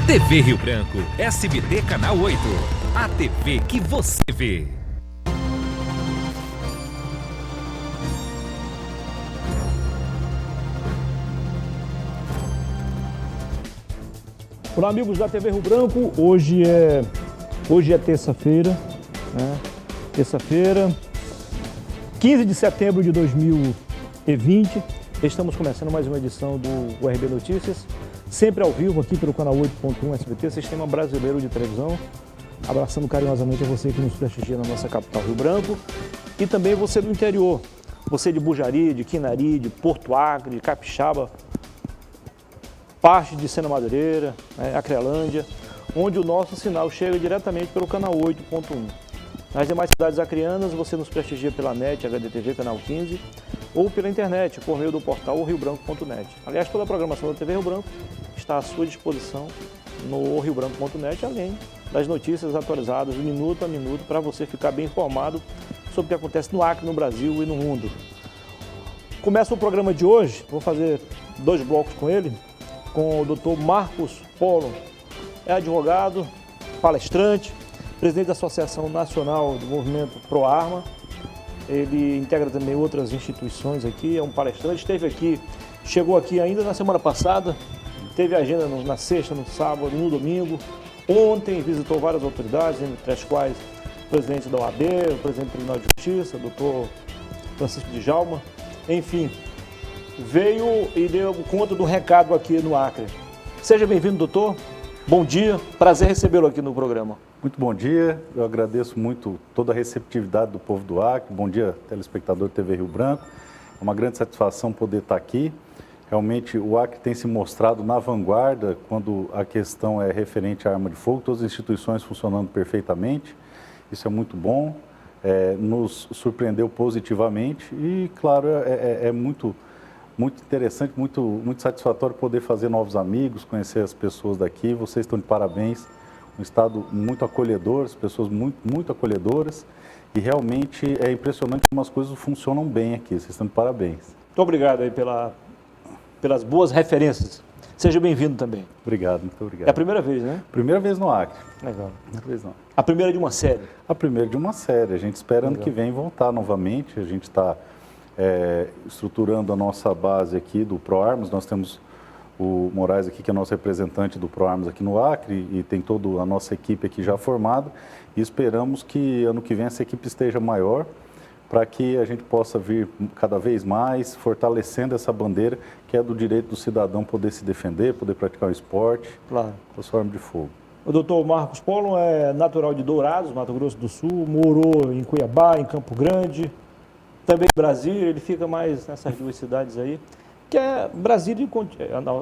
TV Rio Branco, SBT Canal 8. A TV que você vê. Olá, amigos da TV Rio Branco. Hoje é terça-feira, né? Terça-feira, 15 de setembro de 2020. Estamos começando mais uma edição do URB Notícias, sempre ao vivo aqui pelo canal 8.1 SBT, Sistema Brasileiro de Televisão. Abraçando carinhosamente a você que nos prestigia na nossa capital, Rio Branco, e também você do interior, você de Bujari, de Quinari, de Porto Acre, de Capixaba, parte de Sena Madureira, Acrelândia, onde o nosso sinal chega diretamente pelo canal 8.1. Nas demais cidades acreanas, você nos prestigia pela NET, HDTV, canal 15, ou pela internet, por meio do portal riobranco.net. Aliás, toda a programação da TV Rio Branco está à sua disposição no riobranco.net, além das notícias atualizadas minuto a minuto, para você ficar bem informado sobre o que acontece no Acre, no Brasil e no mundo. Começa o programa de hoje, vou fazer 2 blocos com ele, com o Dr. Marcos Polo. É advogado, palestrante, presidente da Associação Nacional do Movimento Pro Arma. Ele integra também outras instituições aqui, é um palestrante, esteve aqui, chegou aqui ainda na semana passada, teve agenda na sexta, no sábado, no domingo. Ontem visitou várias autoridades, entre as quais o presidente da OAB, o presidente do Tribunal de Justiça, doutor Francisco de Djalma, enfim. Veio e deu conta do recado aqui no Acre. Seja bem-vindo, doutor. Bom dia, prazer recebê-lo aqui no programa. Muito bom dia, eu agradeço muito toda a receptividade do povo do Acre. Bom dia, telespectador de TV Rio Branco. É uma grande satisfação poder estar aqui. Realmente o Acre tem se mostrado na vanguarda quando a questão é referente à arma de fogo, todas as instituições funcionando perfeitamente. Isso é muito bom, nos surpreendeu positivamente e, claro, é muito interessante, muito satisfatório poder fazer novos amigos, conhecer as pessoas daqui. Vocês estão de parabéns, um estado muito acolhedor, as pessoas muito acolhedoras, e realmente é impressionante como as coisas funcionam bem aqui. Vocês estão de parabéns. Muito obrigado aí pelas boas referências. Seja bem-vindo também. Obrigado, muito obrigado. É a primeira vez, né? Primeira vez no Acre. Legal. Primeira vez não. A primeira de uma série? A primeira de uma série. A gente espera ano que vem voltar novamente. A gente está estruturando a nossa base aqui do ProArmas. Nós temos o Moraes aqui, que é nosso representante do ProArmas aqui no Acre, e tem toda a nossa equipe aqui já formada, e esperamos que ano que vem essa equipe esteja maior, para que a gente possa vir cada vez mais fortalecendo essa bandeira, que é do direito do cidadão poder se defender, poder praticar o esporte, claro, com a sua arma de fogo. O doutor Marcos Polo é natural de Dourados, Mato Grosso do Sul, morou em Cuiabá, em Campo Grande, também em Brasília. Ele fica mais nessas 2 cidades aí, que é Brasília,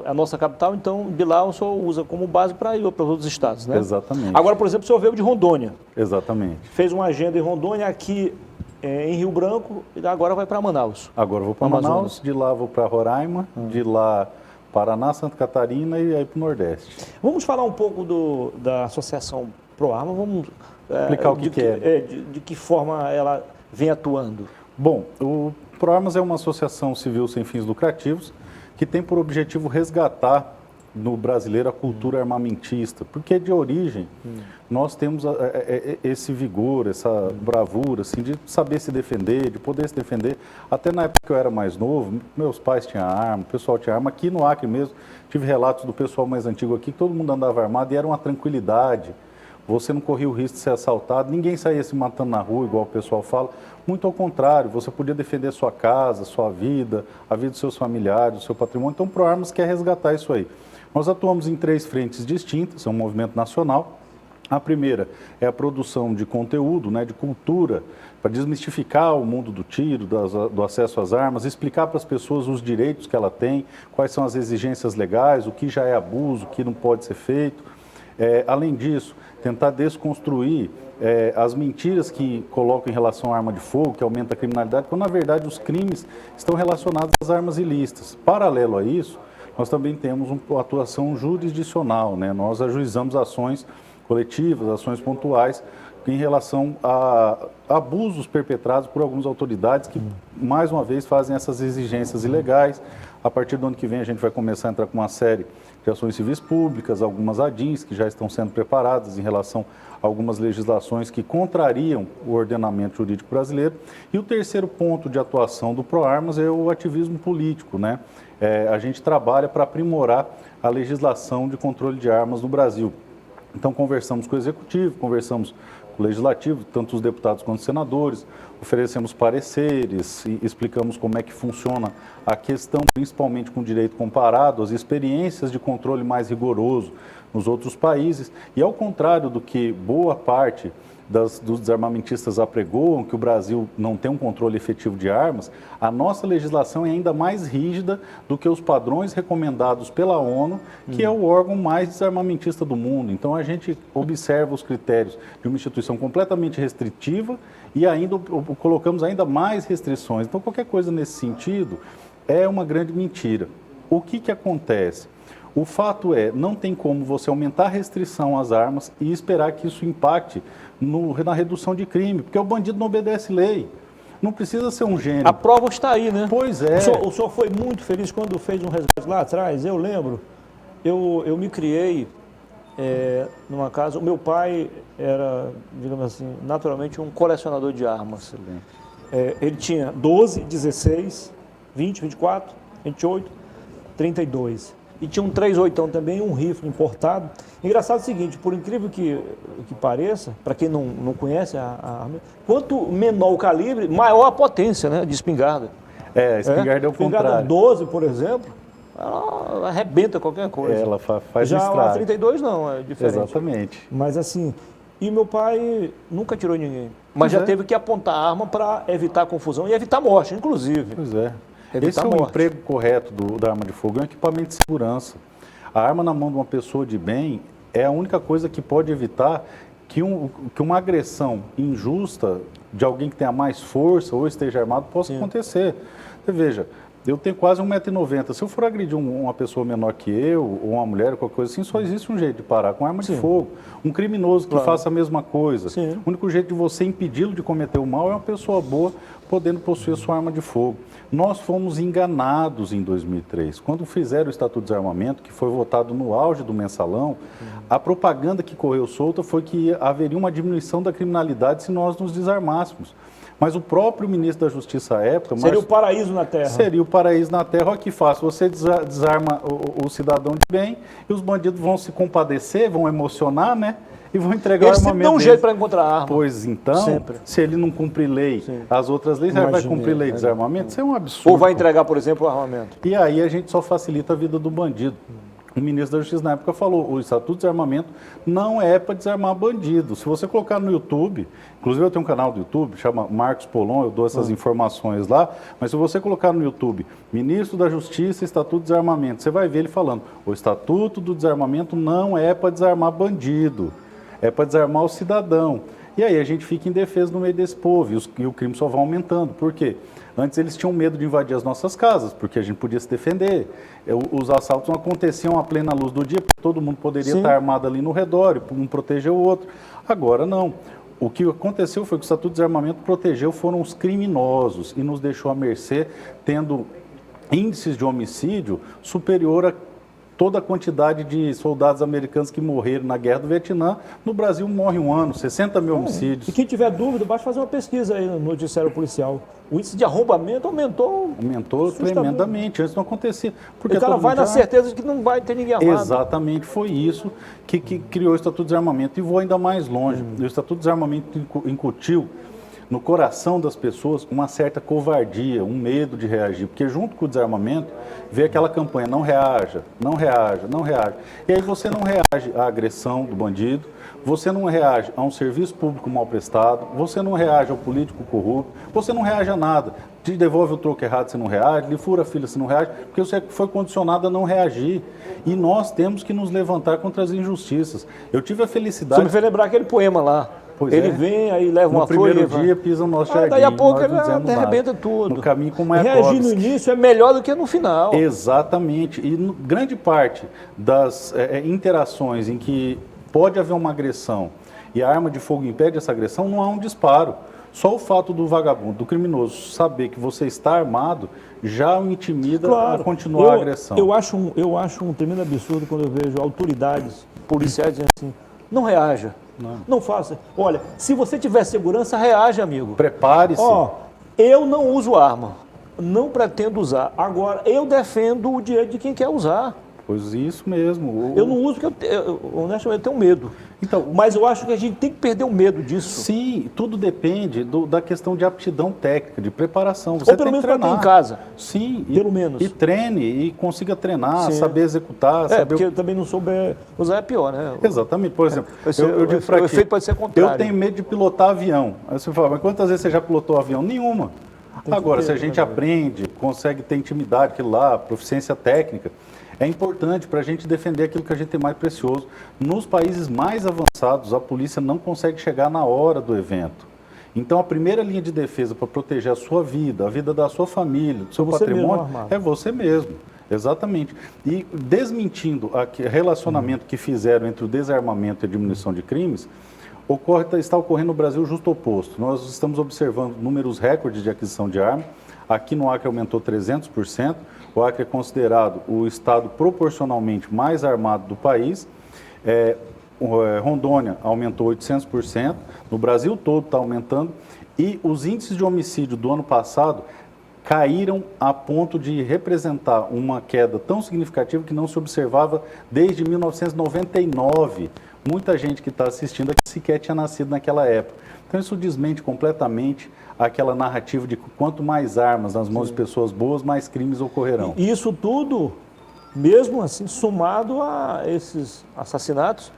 a nossa capital, então de lá o senhor usa como base para ir para os outros estados, né? Exatamente. Agora, por exemplo, o senhor veio de Rondônia. Exatamente. Fez uma agenda em Rondônia, aqui em Rio Branco, e agora vai para Manaus. Agora eu vou para Manaus, de lá vou para Roraima, de lá Paraná, Santa Catarina e aí para o Nordeste. Vamos falar um pouco da Associação Pro Arma, vamos explicar o que é. De que forma ela vem atuando. Bom, o ProArmas é uma associação civil sem fins lucrativos que tem por objetivo resgatar no brasileiro a cultura armamentista, porque de origem nós temos esse vigor, essa bravura assim, de saber se defender, de poder se defender. Até na época que eu era mais novo, meus pais tinham arma, o pessoal tinha arma. Aqui no Acre mesmo, tive relatos do pessoal mais antigo aqui, que todo mundo andava armado e era uma tranquilidade. Você não corria o risco de ser assaltado, ninguém saía se matando na rua, igual o pessoal fala. Muito ao contrário, você podia defender sua casa, sua vida, a vida dos seus familiares, o seu patrimônio. Então, o ProArmas quer resgatar isso aí. Nós atuamos em 3 frentes distintas, é um movimento nacional. A primeira é a produção de conteúdo, de cultura, para desmistificar o mundo do tiro, do acesso às armas, explicar para as pessoas os direitos que ela tem, quais são as exigências legais, o que já é abuso, o que não pode ser feito. Além disso, tentar desconstruir as mentiras que colocam em relação à arma de fogo, que aumenta a criminalidade, quando na verdade os crimes estão relacionados às armas ilícitas. Paralelo a isso, nós também temos uma atuação jurisdicional, Nós ajuizamos ações coletivas, ações pontuais em relação a abusos perpetrados por algumas autoridades que, mais uma vez, fazem essas exigências ilegais. A partir do ano que vem, a gente vai começar a entrar com uma série de ações civis públicas, algumas ADIs que já estão sendo preparadas em relação a algumas legislações que contrariam o ordenamento jurídico brasileiro. E o terceiro ponto de atuação do ProArmas é o ativismo político, né? A gente trabalha para aprimorar a legislação de controle de armas no Brasil. Então, conversamos com o Executivo, conversamos com o Legislativo, tanto os deputados quanto os senadores, oferecemos pareceres e explicamos como é que funciona a questão, principalmente com o direito comparado, as experiências de controle mais rigoroso nos outros países. E ao contrário do que boa parte dos desarmamentistas apregoam, que o Brasil não tem um controle efetivo de armas, a nossa legislação é ainda mais rígida do que os padrões recomendados pela ONU, que é o órgão mais desarmamentista do mundo. Então, a gente observa os critérios de uma instituição completamente restritiva e ainda colocamos ainda mais restrições. Então, qualquer coisa nesse sentido é uma grande mentira. O que acontece? O fato é, não tem como você aumentar a restrição às armas e esperar que isso impacte na redução de crime, porque o bandido não obedece lei. Não precisa ser um gênio. A prova está aí, né? Pois é. O senhor foi muito feliz quando fez um resgate lá atrás, eu lembro. Eu me criei numa casa, o meu pai era, digamos assim, naturalmente um colecionador de armas. Ele tinha 12, 16, 20, 24, 28, 32. E tinha um 3/8 também, um rifle importado. Engraçado o seguinte, por incrível que pareça, para quem não conhece a arma, quanto menor o calibre, maior a potência, né, de espingarda. A espingarda é o espingarda contrário. 12, por exemplo, ela arrebenta qualquer coisa. Ela faz Já estrago. a 32 não, é diferente. Exatamente. Mas assim, e meu pai nunca atirou em ninguém. Mas já teve que apontar a arma para evitar confusão e evitar morte, inclusive. Pois é. Evitar Esse é o morte. emprego correto da arma de fogo, é um equipamento de segurança. A arma na mão de uma pessoa de bem é a única coisa que pode evitar que uma agressão injusta de alguém que tenha mais força ou esteja armado possa acontecer. Você veja, eu tenho quase 1,90 m. Se eu for agredir uma pessoa menor que eu, ou uma mulher, qualquer coisa assim, só existe um jeito de parar, com arma de fogo. Um criminoso que faça a mesma coisa. Sim. O único jeito de você impedi-lo de cometer o mal é uma pessoa boa podendo possuir a sua arma de fogo. Nós fomos enganados em 2003. Quando fizeram o Estatuto de Desarmamento, que foi votado no auge do mensalão, a propaganda que correu solta foi que haveria uma diminuição da criminalidade se nós nos desarmássemos. Mas o próprio ministro da Justiça à época... Seria o paraíso na Terra. Seria o paraíso na Terra. Olha que fácil, você desarma o cidadão de bem e os bandidos vão se compadecer, vão emocionar, né? E vão entregar o Eles sempre armamento dão um jeito para encontrar arma. Pois então, Sempre. se ele não cumprir lei, as outras leis, ele vai cumprir lei de desarmamento? Isso é um absurdo. Ou vai entregar, por exemplo, o armamento. E aí a gente só facilita a vida do bandido. O ministro da Justiça na época falou, o Estatuto de Desarmamento não é para desarmar bandido. Se você colocar no YouTube, inclusive eu tenho um canal do YouTube, chama Marcos Polon, eu dou essas informações lá, mas se você colocar no YouTube, Ministro da Justiça, Estatuto de Desarmamento, você vai ver ele falando, o Estatuto do Desarmamento não é para desarmar bandido, é para desarmar o cidadão. E aí a gente fica indefeso no meio desse povo e o crime só vai aumentando. Por quê? Antes eles tinham medo de invadir as nossas casas, porque a gente podia se defender. Os assaltos não aconteciam à plena luz do dia, porque todo mundo poderia estar armado ali no redor, um proteger o outro. Agora não. O que aconteceu foi que o Estatuto de Desarmamento protegeu foram os criminosos e nos deixou à mercê, tendo índices de homicídio superior a toda a quantidade de soldados americanos que morreram na Guerra do Vietnã. No Brasil morre um ano, 60 mil homicídios. E quem tiver dúvida, basta fazer uma pesquisa aí no noticiário policial. O índice de arrombamento aumentou Tremendamente, antes não acontecia. Porque o cara vai na certeza de que não vai ter ninguém armado. Exatamente, foi isso que criou o Estatuto de Desarmamento. E vou ainda mais longe. O Estatuto de Desarmamento incutiu no coração das pessoas uma certa covardia, um medo de reagir, porque junto com o desarmamento veio aquela campanha, não reaja, não reaja, não reaja. E aí você não reage à agressão do bandido, você não reage a um serviço público mal prestado, você não reage ao político corrupto, você não reage a nada. Te devolve o troco errado, você não reage, lhe fura a fila, você não reage, porque você foi condicionado a não reagir. E nós temos que nos levantar contra as injustiças. Eu tive a felicidade... Você me fez lembrar aquele poema lá. Ele vem, aí leva uma folha... No primeiro dia pisa o nosso jardim. Daí a pouco ele arrebenta tudo. No caminho com Mayakovsky. Reagir no início é melhor do que no final. Exatamente. E grande parte das interações em que pode haver uma agressão e a arma de fogo impede essa agressão, não há um disparo. Só o fato do vagabundo, do criminoso, saber que você está armado, já o intimida a continuar a agressão. Eu acho um tremendo absurdo quando eu vejo autoridades policiais dizendo assim, não reaja, não faça. Olha, se você tiver segurança, reaja, amigo. Prepare-se. Eu não uso arma, não pretendo usar. Agora, eu defendo o direito de quem quer usar. Pois isso mesmo. Eu não uso porque, honestamente, eu tenho medo. Então, mas eu acho que a gente tem que perder o medo disso. Sim, tudo depende da questão de aptidão técnica, de preparação. Você ou pelo menos para ter em casa. Sim, pelo menos. E treine, e consiga treinar, saber executar. Porque eu também não souber usar é pior, né? Exatamente. Por exemplo, eu digo para o efeito pode ser contrário. Eu tenho medo de pilotar avião. Aí você fala, mas quantas vezes você já pilotou avião? Nenhuma. Agora, se a gente aprende, consegue ter intimidade, aquilo lá, proficiência técnica, é importante para a gente defender aquilo que a gente tem mais precioso. Nos países mais avançados, a polícia não consegue chegar na hora do evento. Então, a primeira linha de defesa para proteger a sua vida, a vida da sua família, do seu patrimônio, é você mesmo. Exatamente. E desmentindo o relacionamento que fizeram entre o desarmamento e a diminuição de crimes, está ocorrendo no Brasil justo o oposto. Nós estamos observando números recordes de aquisição de arma. Aqui no Acre aumentou 300%. O Acre é considerado o estado proporcionalmente mais armado do país. Rondônia aumentou 800%. No Brasil todo está aumentando. E os índices de homicídio do ano passado caíram a ponto de representar uma queda tão significativa que não se observava desde 1999. Muita gente que está assistindo aqui sequer tinha nascido naquela época. Então isso desmente completamente aquela narrativa de que quanto mais armas nas mãos de pessoas boas, mais crimes ocorrerão. E isso tudo, mesmo assim, somado a esses assassinatos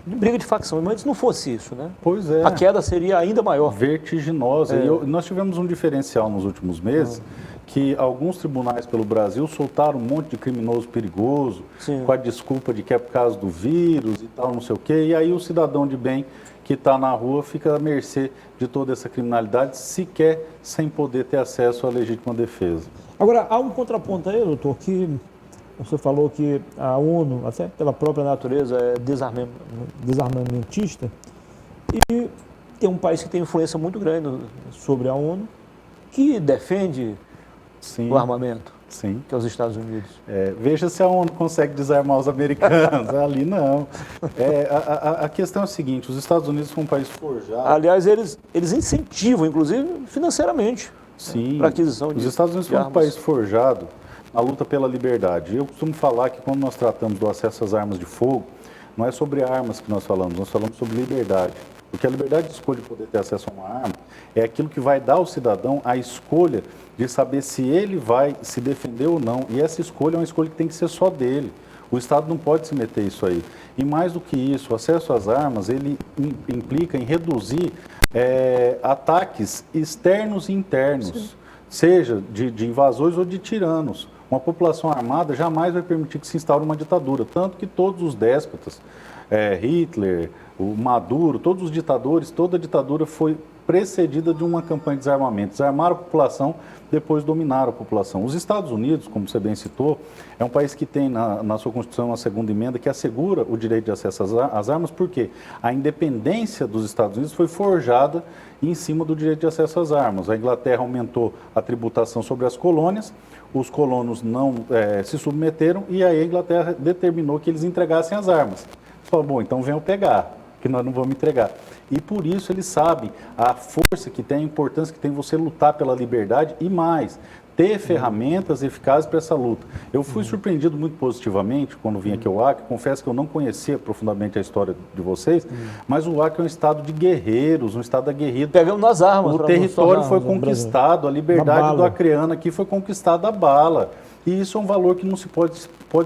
de briga de facção. Mas se não fosse isso, né? Pois é. A queda seria ainda maior. Vertiginosa. E nós tivemos um diferencial nos últimos meses, que alguns tribunais pelo Brasil soltaram um monte de criminoso perigoso, com a desculpa de que é por causa do vírus e tal, não sei o quê. E aí o cidadão de bem que está na rua fica à mercê de toda essa criminalidade, sequer sem poder ter acesso à legítima defesa. Agora, há um contraponto aí, doutor, que você falou que a ONU, até pela própria natureza, é desarmamentista, e tem um país que tem influência muito grande sobre a ONU, que defende o armamento. Sim. Que é os Estados Unidos. Veja se a ONU consegue desarmar os americanos. Ali não. A questão é a seguinte, os Estados Unidos são um país forjado. Aliás, eles incentivam, inclusive, financeiramente, para a aquisição de armas. Os Estados Unidos são um país forjado na luta pela liberdade. Eu costumo falar que quando nós tratamos do acesso às armas de fogo, não é sobre armas que nós falamos sobre liberdade. Porque a liberdade de escolha de poder ter acesso a uma arma é aquilo que vai dar ao cidadão a escolha de saber se ele vai se defender ou não. E essa escolha é uma escolha que tem que ser só dele. O Estado não pode se meter isso aí. E mais do que isso, o acesso às armas, ele implica em reduzir ataques externos e internos, seja de invasores ou de tiranos. Uma população armada jamais vai permitir que se instaure uma ditadura. Tanto que todos os déspotas, Hitler, o Maduro, todos os ditadores, toda a ditadura foi precedida de uma campanha de desarmamento. Desarmaram a população, depois dominaram a população. Os Estados Unidos, como você bem citou, é um país que tem na sua Constituição uma segunda emenda que assegura o direito de acesso às armas, porque a independência dos Estados Unidos foi forjada em cima do direito de acesso às armas. A Inglaterra aumentou a tributação sobre as colônias, os colonos não se submeteram e aí a Inglaterra determinou que eles entregassem as armas. Falou, bom, então venham pegar, que nós não vamos entregar. E por isso eles sabem a força que tem, a importância que tem você lutar pela liberdade e mais, ter ferramentas eficazes para essa luta. Eu fui surpreendido muito positivamente quando vim aqui ao Acre, confesso que eu não conhecia profundamente a história de vocês, mas o Acre é um estado de guerreiros, um estado aguerrido. Pegamos nas armas. O território foi conquistado, a liberdade do acreano aqui foi conquistada a bala. E isso é um valor que não se pode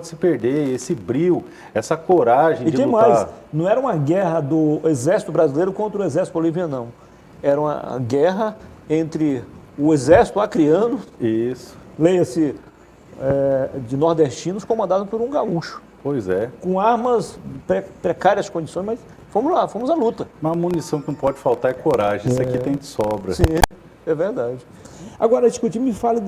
se perder, esse brio, essa coragem de lutar. E tem mais, não era uma guerra do exército brasileiro contra o exército boliviano, não. Era uma guerra entre o exército acreano, leia-se, de nordestinos, comandado por um gaúcho. Pois é. Com armas, precárias condições, mas fomos lá, fomos à luta. Uma munição que não pode faltar é coragem, isso aqui tem de sobra. Sim, é verdade. Agora, discutir, me fale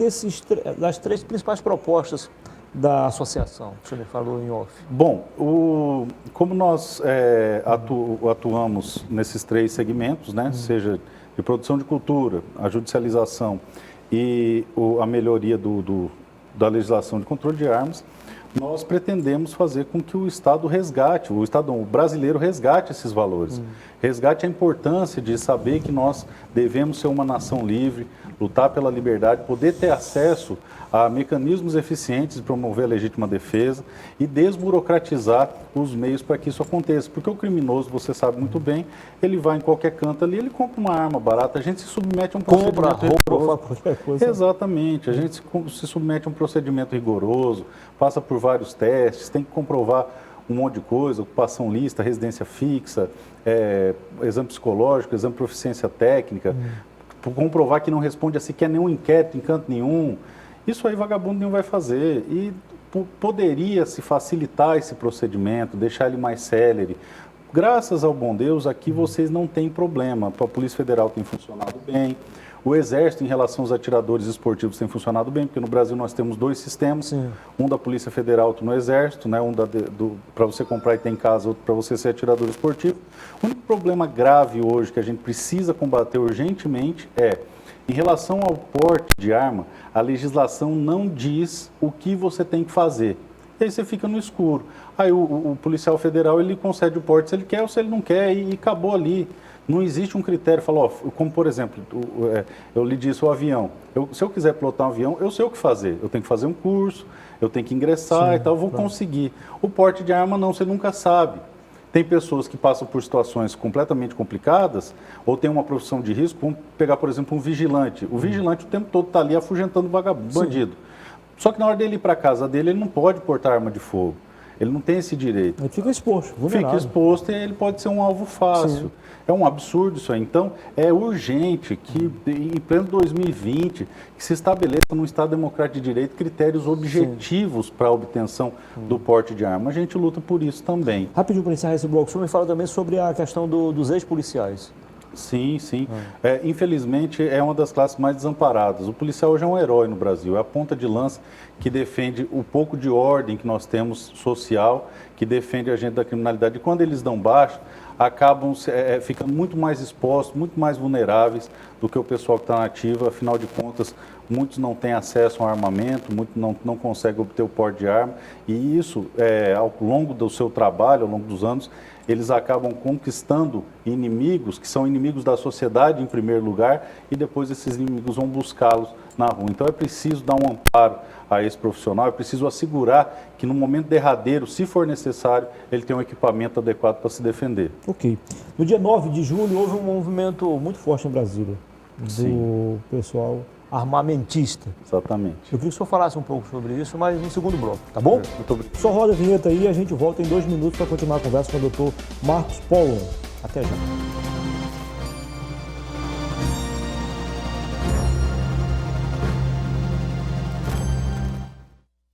das três principais propostas da associação? O senhor me falou em off. Bom, como nós atuamos nesses 3 segmentos, né, seja de produção de cultura, a judicialização e a melhoria da legislação de controle de armas, nós pretendemos fazer com que o Estado resgate, o brasileiro resgate esses valores. Resgate a importância de saber que nós devemos ser uma nação livre, lutar pela liberdade, poder ter acesso a mecanismos eficientes de promover a legítima defesa e desburocratizar os meios para que isso aconteça. Porque o criminoso, você sabe muito bem, ele vai em qualquer canto ali, ele compra uma arma barata, a gente se submete a um procedimento rigoroso. Qualquer coisa. Exatamente, a gente se submete a um procedimento rigoroso, passa por vários testes, tem que comprovar um monte de coisa, ocupação lista, residência fixa, exame psicológico, exame de proficiência técnica, comprovar que não responde a sequer nenhum inquérito em canto nenhum. Isso aí vagabundo não vai fazer e poderia se facilitar esse procedimento, deixar ele mais célere. Graças ao bom Deus, aqui vocês não têm problema. A Polícia Federal tem funcionado bem, o Exército, em relação aos atiradores esportivos, tem funcionado bem, porque no Brasil nós temos 2 sistemas, Sim. Um da Polícia Federal, outro no Exército, né? Para você comprar e ter em casa, outro para você ser atirador esportivo. O único problema grave hoje que a gente precisa combater urgentemente em relação ao porte de arma, a legislação não diz o que você tem que fazer. E aí você fica no escuro. Aí o policial federal, ele concede o porte se ele quer ou se ele não quer e acabou ali. Não existe um critério, como por exemplo, eu lhe disse o avião. Se eu quiser pilotar um avião, eu sei o que fazer. Eu tenho que fazer um curso, eu tenho que ingressar e tal, eu vou conseguir. O porte de arma não, você nunca sabe. Tem pessoas que passam por situações completamente complicadas ou tem uma profissão de risco. Vamos pegar, por exemplo, um vigilante. O vigilante o tempo todo está ali afugentando o bandido. Só que na hora dele ir para a casa dele, ele não pode portar arma de fogo. Ele não tem esse direito. Ele fica exposto, vulnerável. Fica exposto e ele pode ser um alvo fácil. Sim. É um absurdo isso aí. Então, é urgente que, em pleno 2020, que se estabeleça no Estado Democrático de Direito critérios objetivos para a obtenção do porte de arma. A gente luta por isso também. Rapidinho para encerrar esse bloco, o senhor me fala também sobre a questão dos ex-policiais. Sim. Infelizmente, é uma das classes mais desamparadas. O policial hoje é um herói no Brasil, é a ponta de lança que defende o pouco de ordem que nós temos social, que defende a gente da criminalidade. E quando eles dão baixa, acabam ficando muito mais expostos, muito mais vulneráveis do que o pessoal que está na ativa. Afinal de contas, muitos não têm acesso ao armamento, muitos não conseguem obter o porte de arma. E isso, ao longo do seu trabalho, ao longo dos anos, eles acabam conquistando inimigos, que são inimigos da sociedade em primeiro lugar, e depois esses inimigos vão buscá-los na rua. Então é preciso dar um amparo a esse profissional, é preciso assegurar que no momento derradeiro, se for necessário, ele tem um equipamento adequado para se defender. Ok. No dia 9 de julho houve um movimento muito forte em Brasília, do pessoal armamentista. Exatamente. Eu queria que o senhor falasse um pouco sobre isso, mas no segundo bloco, tá bom? Muito obrigado. Só roda a vinheta aí e a gente volta em 2 minutos para continuar a conversa com o Dr. Marcos Polo. Até já.